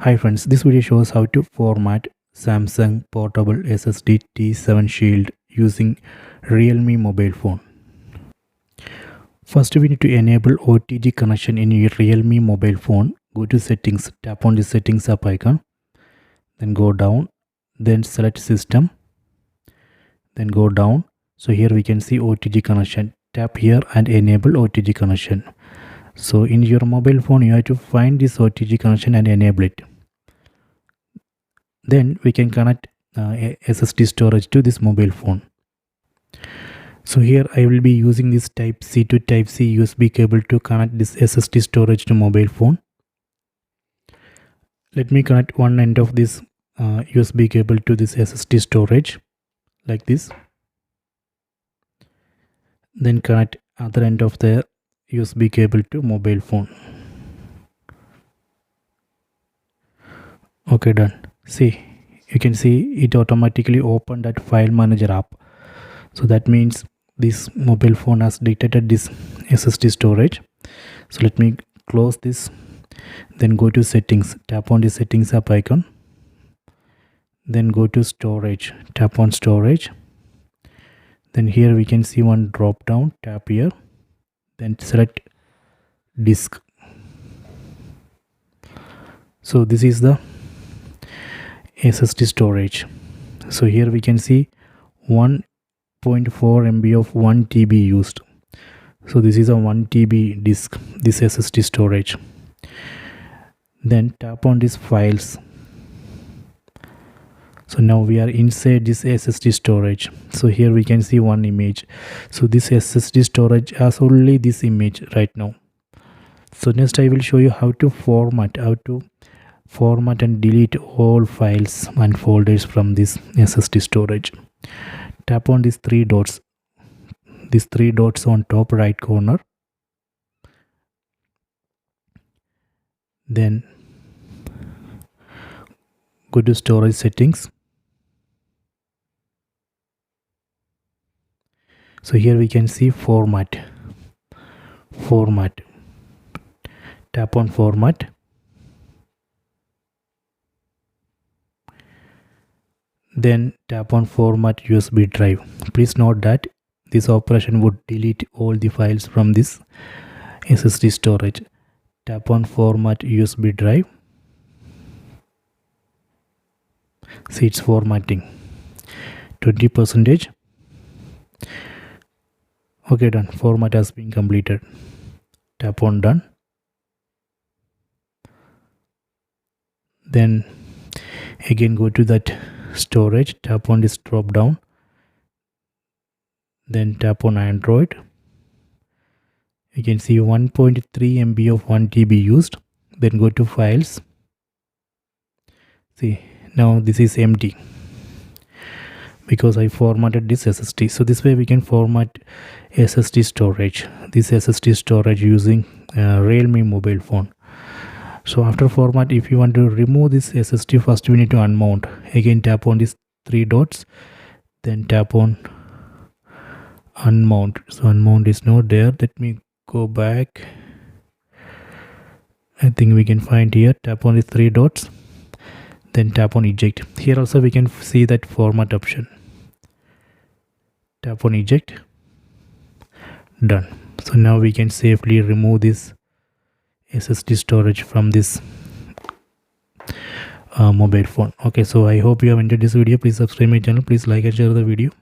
Hi friends, this video shows how to format Samsung portable SSD T7 Shield using Realme mobile phone. First we need to enable OTG connection in your Realme mobile phone. Go to settings, tap on the settings app icon, then go down, then select system, then go down. So here we can see OTG connection. Tap here and enable OTG connection. So in your mobile phone you have to find this OTG connection and enable it. Then we can connect SSD storage to this mobile phone. So here I will be using this type C to type C USB cable to connect this SSD storage to mobile phone. Let me connect one end of this USB cable to this SSD storage like this. Then connect other end of the USB cable to mobile phone. Okay, done. See, you can see it automatically opened that file manager app. So that means this mobile phone has detected this SSD storage. So let me close this, then go to settings, tap on the settings app icon, then go to storage, tap on storage. Then here we can see one drop down, tap here, then select disk. So this is the SSD storage. So here we can see 1.4 MB of 1 TB used. So this is a 1 TB disk, this SSD storage. Then tap on these files. So now we are inside this SSD storage. So here we can see one image. So this SSD storage has only this image right now. So next I will show you how to format and delete all files and folders from this SSD storage. Tap on these three dots on top right corner. Then go to storage settings. So here we can see format. Tap on format. Then tap on format USB drive. Please note that this operation would delete all the files from this SSD storage. Tap on format USB drive. See, it's formatting 20%. Okay, done. Format has been completed. Tap on done. Then again go to that storage, tap on this drop down, then tap on Android. You can see 1.3 MB of 1 TB used. Then go to files. See, now this is empty because I formatted this SSD. So this way we can format SSD storage, this SSD storage using Realme mobile phone. So after format, if you want to remove this SSD, first we need to unmount. Again tap on these three dots, then tap on unmount. So unmount is not there. Let me go back. I think we can find here. Tap on these three dots, then tap on eject. Here also we can see that format option. Tap on eject. Done. So now we can safely remove this SSD storage from this mobile phone. Okay, so I hope you have enjoyed this video. Please subscribe my channel. Please like and share the video.